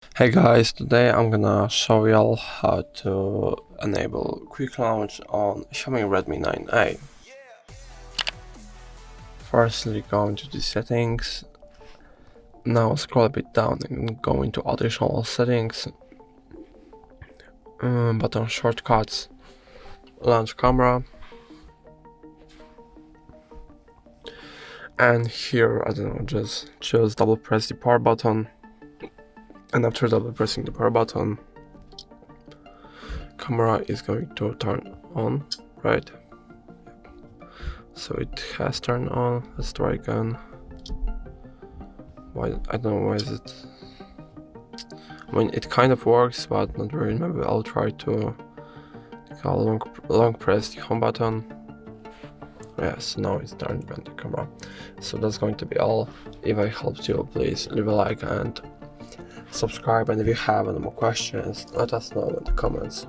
Hey guys, today I'm gonna show y'all how to enable quick launch on Xiaomi Redmi 9A. Firstly, go into the settings. Now scroll a bit down and go into additional settings, button shortcuts, launch camera, and here, I don't know, just choose double press the power button, and after double pressing the power button, camera is going to turn on, right? So it has turned on. Let's try again. Why, I don't know why is it. I mean, it kind of works, but not really. Maybe I'll try to long press the home button. Yes, now it's turned on the camera. So that's going to be all. If I helped you, please leave a like and subscribe. And if you have any more questions, let us know in the comments.